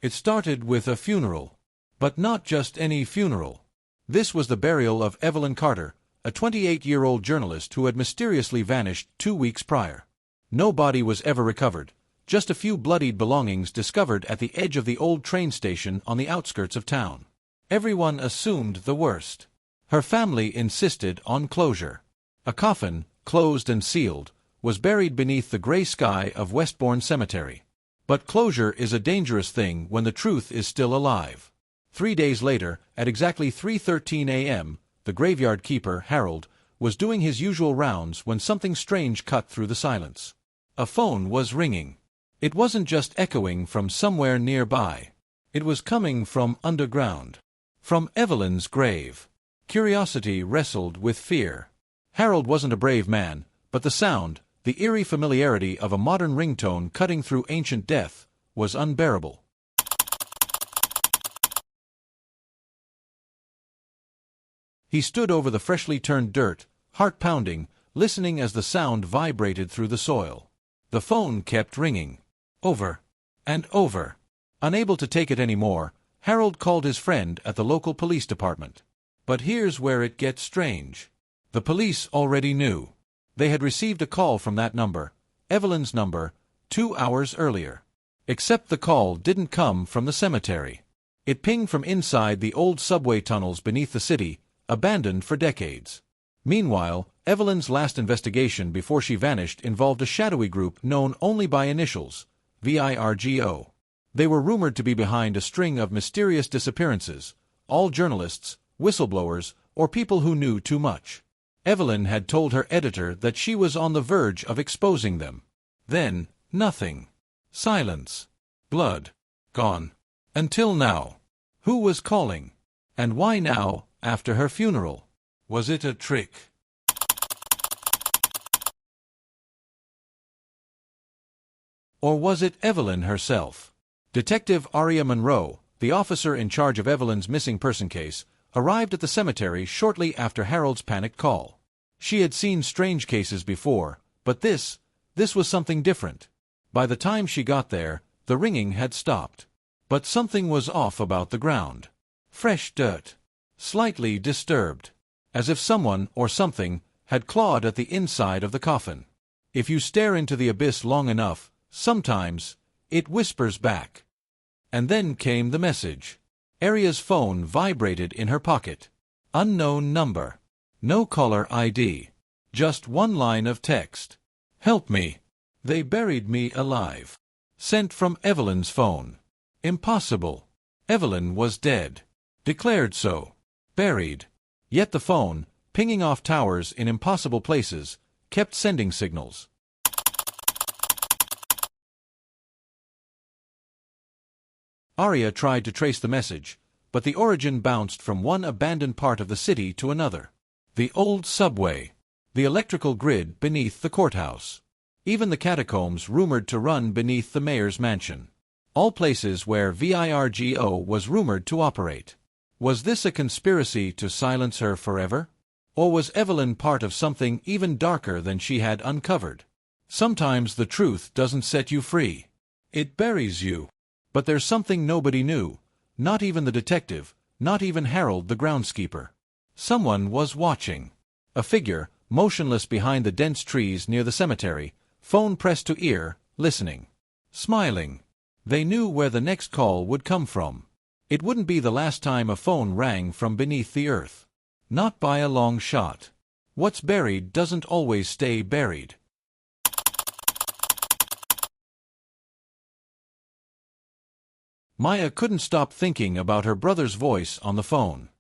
It started with a funeral. But not just any funeral. This was the burial of Evelyn Carter, a 28-year-old journalist who had mysteriously vanished 2 weeks prior. No body was ever recovered, just a few bloodied belongings discovered at the edge of the old train station on the outskirts of town. Everyone assumed the worst. Her family insisted on closure. A coffin, closed and sealed, was buried beneath the gray sky of Westbourne Cemetery. But closure is a dangerous thing when the truth is still alive. 3 days later, at exactly 3:13 a.m., the graveyard keeper, Harold, was doing his usual rounds when something strange cut through the silence. A phone was ringing. It wasn't just echoing from somewhere nearby. It was coming from underground. From Evelyn's grave. Curiosity wrestled with fear. Harold wasn't a brave man, but the sound, the eerie familiarity of a modern ringtone cutting through ancient death, was unbearable. He stood over the freshly turned dirt, heart pounding, listening as the sound vibrated through the soil. The phone kept ringing. Over and over. Unable to take it anymore, Harold called his friend at the local police department. But here's where it gets strange. The police already knew. They had received a call from that number, Evelyn's number, 2 hours earlier. Except the call didn't come from the cemetery. It pinged from inside the old subway tunnels beneath the city, abandoned for decades. Meanwhile, Evelyn's last investigation before she vanished involved a shadowy group known only by initials, VIRGO. They were rumored to be behind a string of mysterious disappearances, all journalists, whistleblowers, or people who knew too much. Evelyn had told her editor that she was on the verge of exposing them. Then, nothing. Silence. Blood. Gone. Until now. Who was calling? And why now, after her funeral? Was it a trick? Or was it Evelyn herself? Detective Aria Monroe, the officer in charge of Evelyn's missing person case, arrived at the cemetery shortly after Harold's panicked call. She had seen strange cases before, but this was something different. By the time she got there, the ringing had stopped. But something was off about the ground. Fresh dirt. Slightly disturbed. As if someone, or something, had clawed at the inside of the coffin. If you stare into the abyss long enough, sometimes, it whispers back. And then came the message. Aria's phone vibrated in her pocket. Unknown number. No caller ID. Just one line of text. Help me. They buried me alive. Sent from Evelyn's phone. Impossible. Evelyn was dead. Declared so. Buried. Yet the phone, pinging off towers in impossible places, kept sending signals. Aria tried to trace the message, but the origin bounced from one abandoned part of the city to another. The old subway. The electrical grid beneath the courthouse. Even the catacombs rumored to run beneath the mayor's mansion. All places where VIRGO was rumored to operate. Was this a conspiracy to silence her forever? Or was Evelyn part of something even darker than she had uncovered? Sometimes the truth doesn't set you free. It buries you. But there's something nobody knew, not even the detective, not even Harold the groundskeeper. Someone was watching. A figure, motionless behind the dense trees near the cemetery, phone pressed to ear, listening. Smiling. They knew where the next call would come from. It wouldn't be the last time a phone rang from beneath the earth. Not by a long shot. What's buried doesn't always stay buried. Maya couldn't stop thinking about her brother's voice on the phone.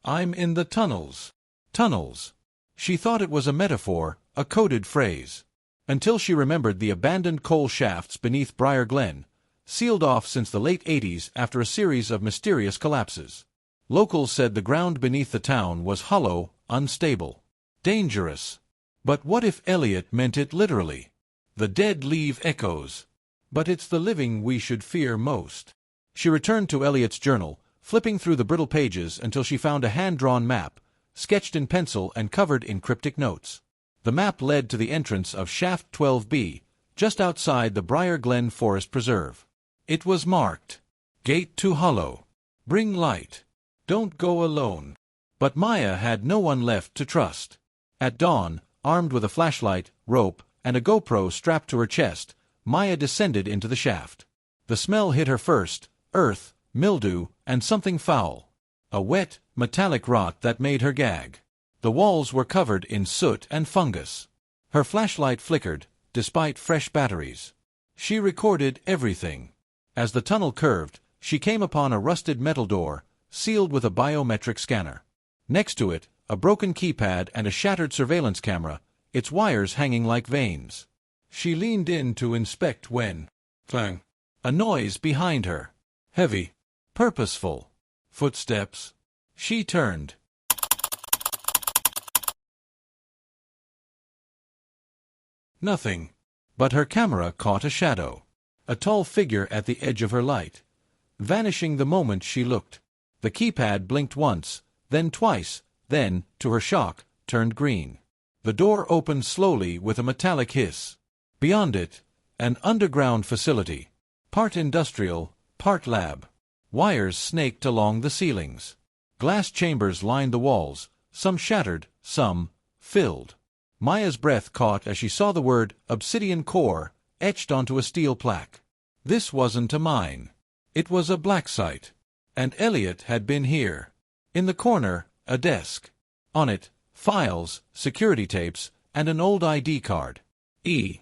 I'm in the tunnels. Tunnels. She thought it was a metaphor, a coded phrase. Until she remembered the abandoned coal shafts beneath Briar Glen, sealed off since the late 80s after a series of mysterious collapses. Locals said the ground beneath the town was hollow, unstable, dangerous. But what if Elliot meant it literally? The dead leave echoes. But it's the living we should fear most. She returned to Elliot's journal, flipping through the brittle pages until she found a hand-drawn map, sketched in pencil and covered in cryptic notes. The map led to the entrance of Shaft 12B, just outside the Briar Glen Forest Preserve. It was marked Gate to hollow. Bring light. Don't go alone. But Maya had no one left to trust. At dawn, armed with a flashlight, rope, and a GoPro strapped to her chest, Maya descended into the shaft. The smell hit her first: earth, mildew, and something foul. A wet, metallic rot that made her gag. The walls were covered in soot and fungus. Her flashlight flickered, despite fresh batteries. She recorded everything. As the tunnel curved, she came upon a rusted metal door, sealed with a biometric scanner. Next to it, a broken keypad and a shattered surveillance camera, its wires hanging like veins. She leaned in to inspect when, clang, a noise behind her. Heavy, purposeful. Footsteps. She turned. Nothing. But her camera caught a shadow. A tall figure at the edge of her light. Vanishing the moment she looked. The keypad blinked once, then twice, then, to her shock, turned green. The door opened slowly with a metallic hiss. Beyond it, an underground facility. Part industrial, part lab. Wires snaked along the ceilings. Glass chambers lined the walls, some shattered, some filled. Maya's breath caught as she saw the word Obsidian Core etched onto a steel plaque. This wasn't a mine. It was a black site. And Elliot had been here. In the corner, a desk. On it, files, security tapes, and an old ID card. E.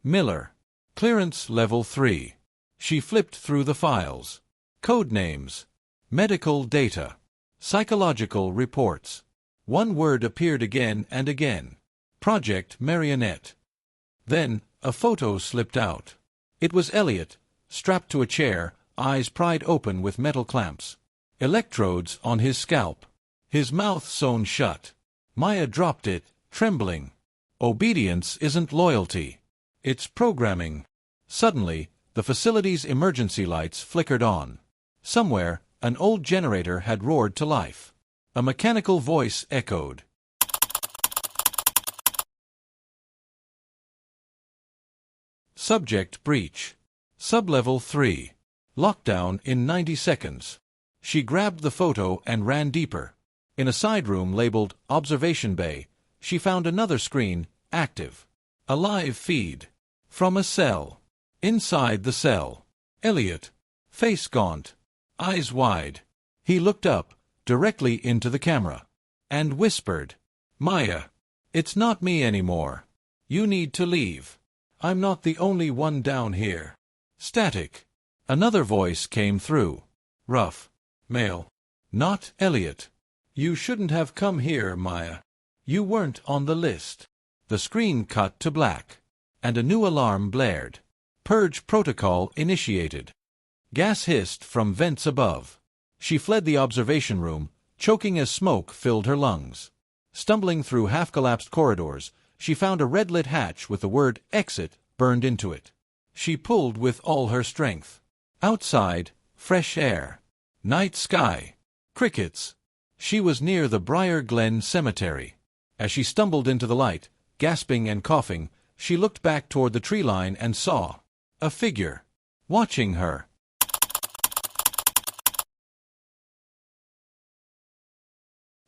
Miller. Clearance Level 3. She flipped through the files. Code names. Medical data. Psychological reports. One word appeared again and again. Project Marionette. Then, a photo slipped out. It was Elliot, strapped to a chair, eyes pried open with metal clamps. Electrodes on his scalp. His mouth sewn shut. Maya dropped it, trembling. Obedience isn't loyalty. It's programming. Suddenly, the facility's emergency lights flickered on. Somewhere, an old generator had roared to life. A mechanical voice echoed. Subject breach. Sublevel 3. Lockdown in 90 seconds. She grabbed the photo and ran deeper. In a side room labeled Observation Bay, she found another screen, active. A live feed. From a cell. Inside the cell. Elliot. Face gaunt. Eyes wide. He looked up, directly into the camera. And whispered. Maya. It's not me anymore. You need to leave. I'm not the only one down here. Static. Another voice came through. Rough. Male. Not Elliot. You shouldn't have come here, Maya. You weren't on the list. The screen cut to black. And a new alarm blared. Purge protocol initiated. Gas hissed from vents above. She fled the observation room, choking as smoke filled her lungs. Stumbling through half-collapsed corridors, she found a red-lit hatch with the word Exit burned into it. She pulled with all her strength. Outside, fresh air. Night sky. Crickets. She was near the Briar Glen Cemetery. As she stumbled into the light, gasping and coughing, she looked back toward the tree line and saw a figure watching her.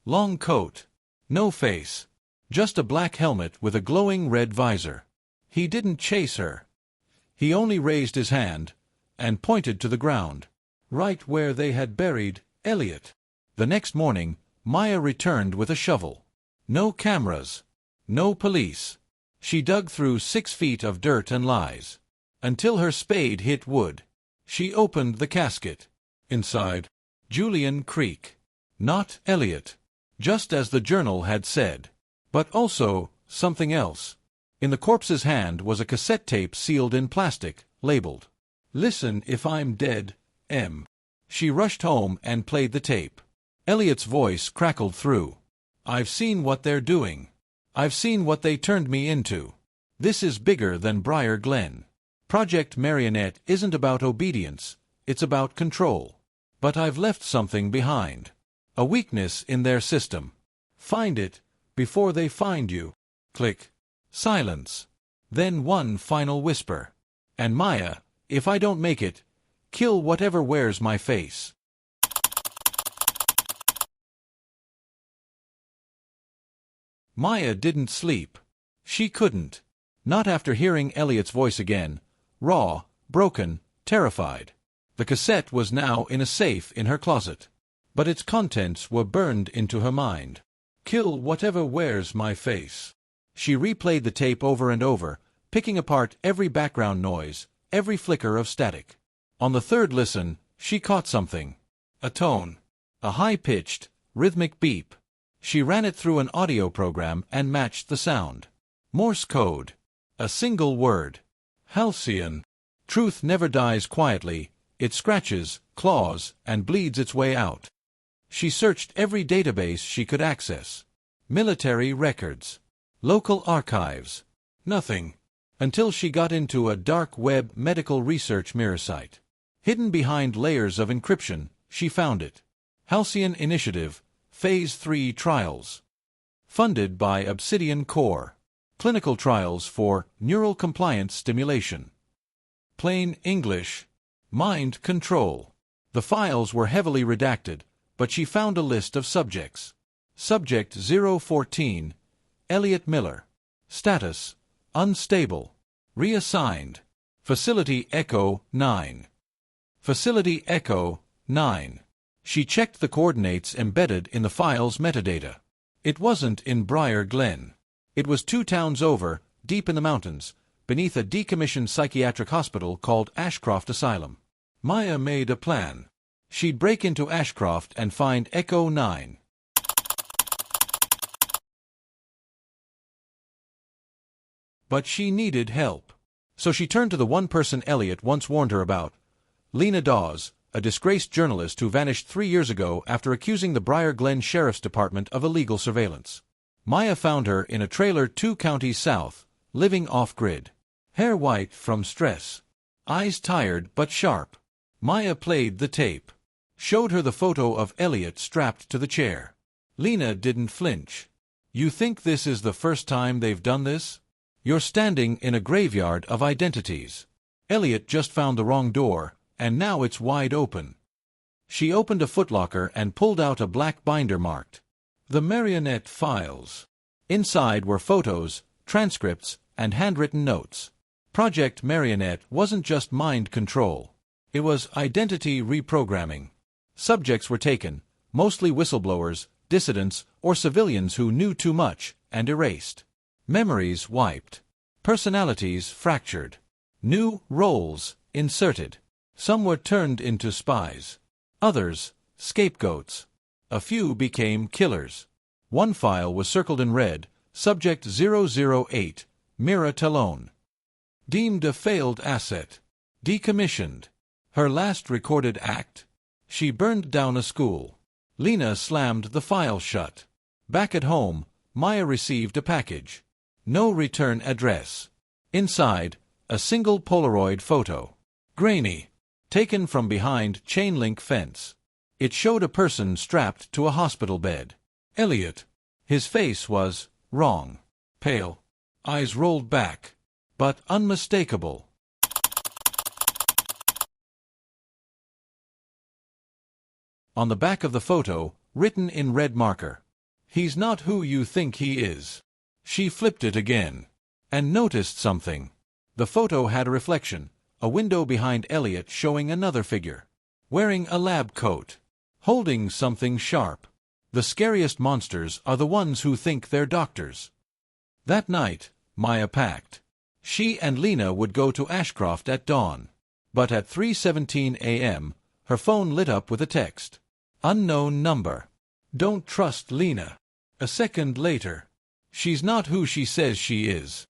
Long coat. No face. Just a black helmet with a glowing red visor. He didn't chase her. He only raised his hand and pointed to the ground, right where they had buried Elliot. The next morning, Maya returned with a shovel. No cameras. No police. She dug through 6 feet of dirt and lies. Until her spade hit wood. She opened the casket. Inside, Julian Creek. Not Elliot. Just as the journal had said. But also, something else. In the corpse's hand was a cassette tape sealed in plastic, labeled, "Listen if I'm dead, M." She rushed home and played the tape. Elliot's voice crackled through. "I've seen what they're doing. I've seen what they turned me into. This is bigger than Briar Glen. Project Marionette isn't about obedience, it's about control. But I've left something behind. A weakness in their system. Find it before they find you." Click. Silence. Then one final whisper. "And Maya, if I don't make it, Kill whatever wears my face. Maya didn't sleep. She couldn't. Not after hearing Elliot's voice again, raw, broken, terrified. The cassette was now in a safe in her closet, but its contents were burned into her mind. Kill whatever wears my face. She replayed the tape over and over, picking apart every background noise, every flicker of static. On the third listen, she caught something. A tone. A high-pitched, rhythmic beep. She ran it through an audio program and matched the sound. Morse code. A single word. Halcyon. Truth never dies quietly. It scratches, claws, and bleeds its way out. She searched every database she could access. Military records. Local archives. Nothing. Until she got into a dark web medical research mirror site. Hidden behind layers of encryption, she found it. Halcyon Initiative, Phase 3 Trials. Funded by Obsidian Core. Clinical trials for neural compliance stimulation. Plain English. Mind control. The files were heavily redacted, but she found a list of subjects. Subject 014, Elliot Miller. Status, unstable. Reassigned. Facility Echo 9. Facility Echo 9. She checked the coordinates embedded in the file's metadata. It wasn't in Briar Glen. It was 2 towns over, deep in the mountains, beneath a decommissioned psychiatric hospital called Ashcroft Asylum. Maya made a plan. She'd break into Ashcroft and find Echo 9. But she needed help. So she turned to the one person Elliot once warned her about, Lena Dawes, a disgraced journalist who vanished 3 years ago after accusing the Briar Glen Sheriff's Department of illegal surveillance. Maya found her in a trailer 2 counties south, living off-grid. Hair white from stress. Eyes tired but sharp. Maya played the tape. Showed her the photo of Elliot strapped to the chair. Lena didn't flinch. You think this is the first time they've done this? You're standing in a graveyard of identities. Elliot just found the wrong door, and now it's wide open. She opened a footlocker and pulled out a black binder marked The Marionette Files. Inside were photos, transcripts, and handwritten notes. Project Marionette wasn't just mind control. It was identity reprogramming. Subjects were taken, mostly whistleblowers, dissidents, or civilians who knew too much, and erased. Memories wiped. Personalities fractured. New roles inserted. Some were turned into spies. Others, scapegoats. A few became killers. One file was circled in red, Subject 008, Mira Talone. Deemed a failed asset. Decommissioned. Her last recorded act? She burned down a school. Lena slammed the file shut. Back at home, Maya received a package. No return address. Inside, a single Polaroid photo. Grainy. Taken from behind chain-link fence. It showed a person strapped to a hospital bed. Elliot. His face was wrong. Pale. Eyes rolled back. But unmistakable. On the back of the photo, written in red marker. He's not who you think he is. She flipped it again. And noticed something. The photo had a reflection, a window behind Elliot showing another figure. Wearing a lab coat. Holding something sharp. The scariest monsters are the ones who think they're doctors. That night, Maya packed. She and Lena would go to Ashcroft at dawn. But at 3:17 a.m., her phone lit up with a text. Unknown number. Don't trust Lena. A second later. She's not who she says she is.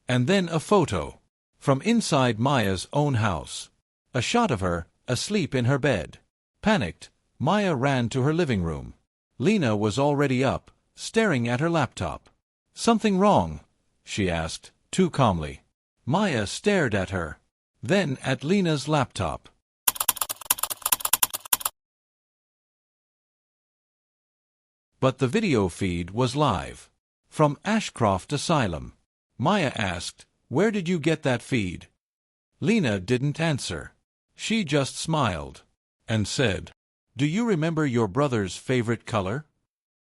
And then a photo. From inside Maya's own house. A shot of her, asleep in her bed. Panicked, Maya ran to her living room. Lena was already up, staring at her laptop. Something wrong? She asked, too calmly. Maya stared at her. Then at Lena's laptop. But the video feed was live. From Ashcroft Asylum. Maya asked, where did you get that feed? Lena didn't answer. She just smiled and said, "Do you remember your brother's favorite color?"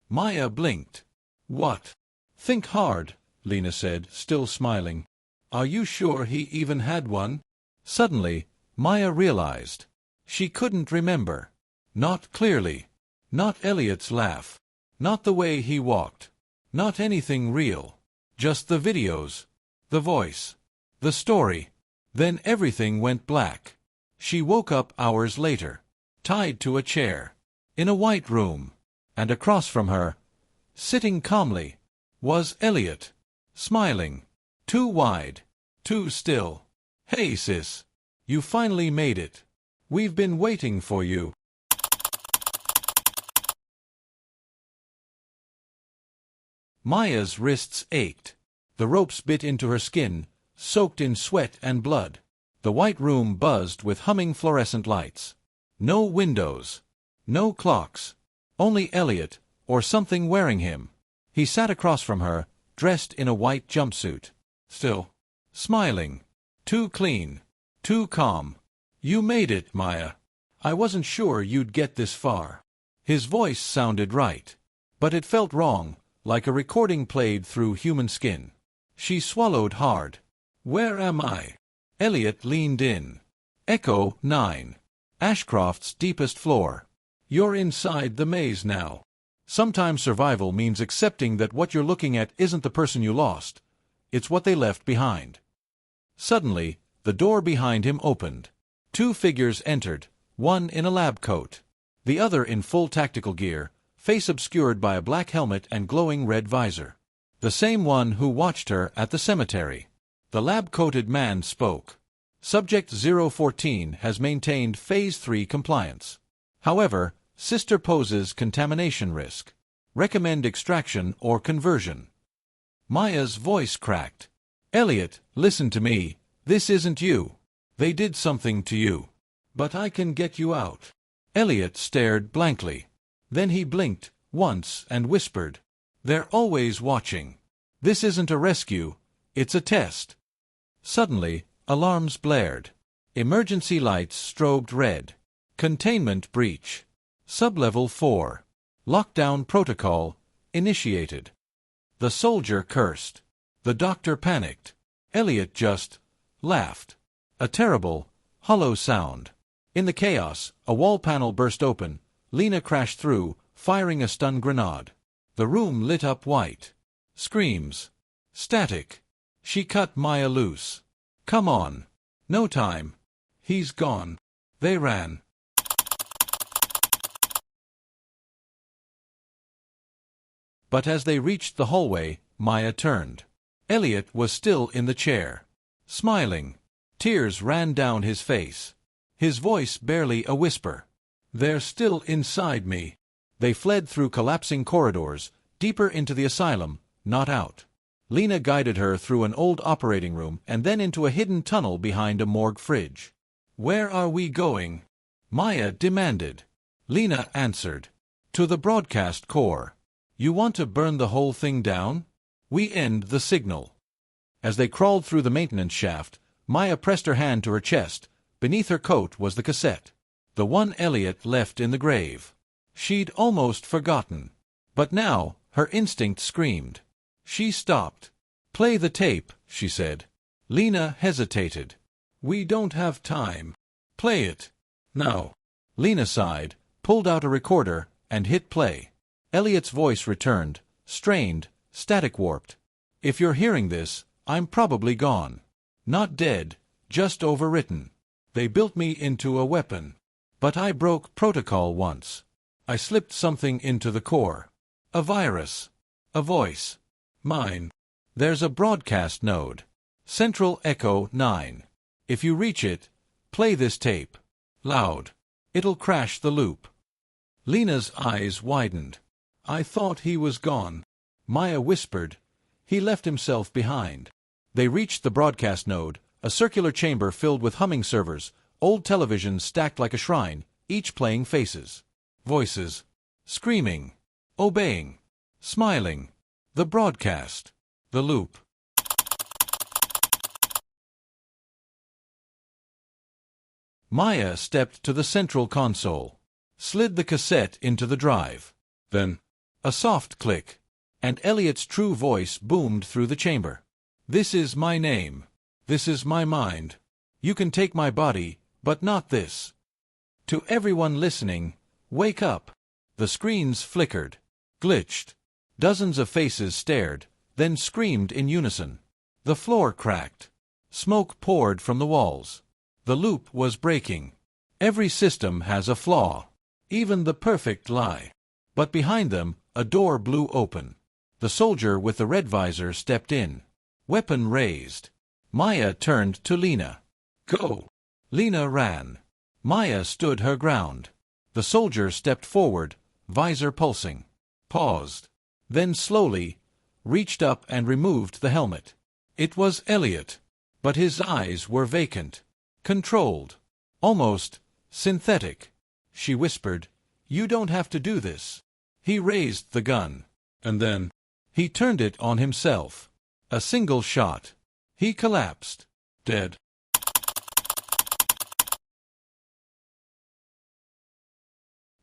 Maya blinked. "What?" "Think hard," Lena said, still smiling. "Are you sure he even had one?" Suddenly, Maya realized. She couldn't remember. Not clearly. Not Elliot's laugh. Not the way he walked. Not anything real. Just the videos. The voice. The story. Then everything went black. She woke up hours later, tied to a chair, in a white room, and across from her, sitting calmly, was Elliot, smiling, too wide, too still. "Hey sis, you finally made it. We've been waiting for you." Maya's wrists ached. The ropes bit into her skin, soaked in sweat and blood. The white room buzzed with humming fluorescent lights. No windows. No clocks. Only Elliot, or something wearing him. He sat across from her, dressed in a white jumpsuit. Still. Smiling. Too clean. Too calm. "You made it, Maya. I wasn't sure you'd get this far." His voice sounded right. But it felt wrong, like a recording played through human skin. She swallowed hard. "Where am I?" Elliot leaned in. Echo 9. Ashcroft's deepest floor. "You're inside the maze now." Sometimes survival means accepting that what you're looking at isn't the person you lost. It's what they left behind. Suddenly, the door behind him opened. Two figures entered, one in a lab coat, the other in full tactical gear, face obscured by a black helmet and glowing red visor. The same one who watched her at the cemetery. The lab-coated man spoke. "Subject 014 has maintained Phase 3 compliance. However, Sister poses contamination risk. Recommend extraction or conversion." Maya's voice cracked. "Elliot, listen to me. This isn't you. They did something to you. But I can get you out." Elliot stared blankly. Then he blinked once and whispered, "They're always watching. This isn't a rescue, it's a test." Suddenly, alarms blared. Emergency lights strobed red. Containment breach. Sublevel 4. Lockdown protocol initiated. The soldier cursed. The doctor panicked. Elliot just laughed. A terrible, hollow sound. In the chaos, a wall panel burst open. Lena crashed through, firing a stun grenade. The room lit up white. Screams. Static. She cut Maya loose. "Come on. No time. He's gone." They ran. But as they reached the hallway, Maya turned. Elliot was still in the chair, smiling. Tears ran down his face. His voice barely a whisper. "They're still inside me." They fled through collapsing corridors, deeper into the asylum, not out. Lena guided her through an old operating room and then into a hidden tunnel behind a morgue fridge. "Where are we going?" Maya demanded. Lena answered. "To the broadcast core. You want to burn the whole thing down? We end the signal." As they crawled through the maintenance shaft, Maya pressed her hand to her chest. Beneath her coat was the cassette. The one Elliot left in the grave. She'd almost forgotten. But now, her instinct screamed. She stopped. "Play the tape," she said. Lena hesitated. "We don't have time." "Play it. Now." Lena sighed, pulled out a recorder, and hit play. Elliot's voice returned, strained, static-warped. "If you're hearing this, I'm probably gone. Not dead, just overwritten. They built me into a weapon. But I broke protocol once. I slipped something into the core. A virus. A voice. Mine. There's a broadcast node. Central Echo 9. If you reach it, play this tape. Loud. It'll crash the loop." Lena's eyes widened. "I thought he was gone." Maya whispered. "He left himself behind." They reached the broadcast node, a circular chamber filled with humming servers, old televisions stacked like a shrine, each playing faces. Voices. Screaming. Obeying. Smiling. The broadcast. The loop. Maya stepped to the central console, slid the cassette into the drive. Then, a soft click, and Elliot's true voice boomed through the chamber. "This is my name. This is my mind. You can take my body, but not this. To everyone listening, wake up." The screens flickered, glitched. Dozens of faces stared, then screamed in unison. The floor cracked. Smoke poured from the walls. The loop was breaking. Every system has a flaw, even the perfect lie. But behind them, a door blew open. The soldier with the red visor stepped in, weapon raised. Maya turned to Lena. "Go!" Lena ran. Maya stood her ground. The soldier stepped forward, visor pulsing. Paused. Then slowly reached up and removed the helmet. It was Elliot, but his eyes were vacant, controlled, almost synthetic. She whispered, "You don't have to do this." He raised the gun, and then he turned it on himself. A single shot. He collapsed, dead.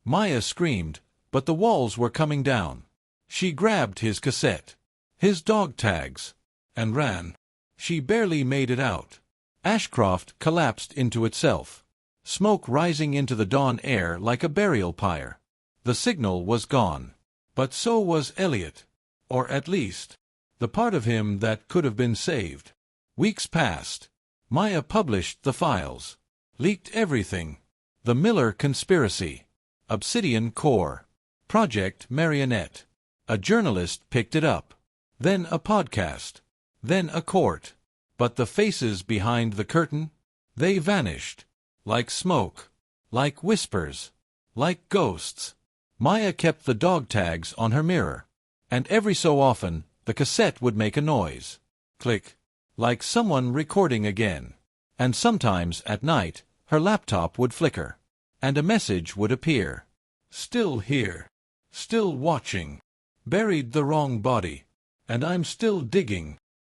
Maya screamed, but the walls were coming down. She grabbed his cassette, his dog tags, and ran. She barely made it out. Ashcroft collapsed into itself, smoke rising into the dawn air like a burial pyre. The signal was gone. But so was Elliot, or at least, the part of him that could have been saved. Weeks passed. Maya published the files, leaked everything. The Miller conspiracy, Obsidian core, Project Marionette. A journalist picked it up. Then a podcast. Then a court. But the faces behind the curtain? They vanished. Like smoke. Like whispers. Like ghosts. Maya kept the dog tags on her mirror. And every so often, the cassette would make a noise. Click. Like someone recording again. And sometimes, at night, her laptop would flicker. And a message would appear. "Still here. Still watching. Buried the wrong body. And I'm still digging."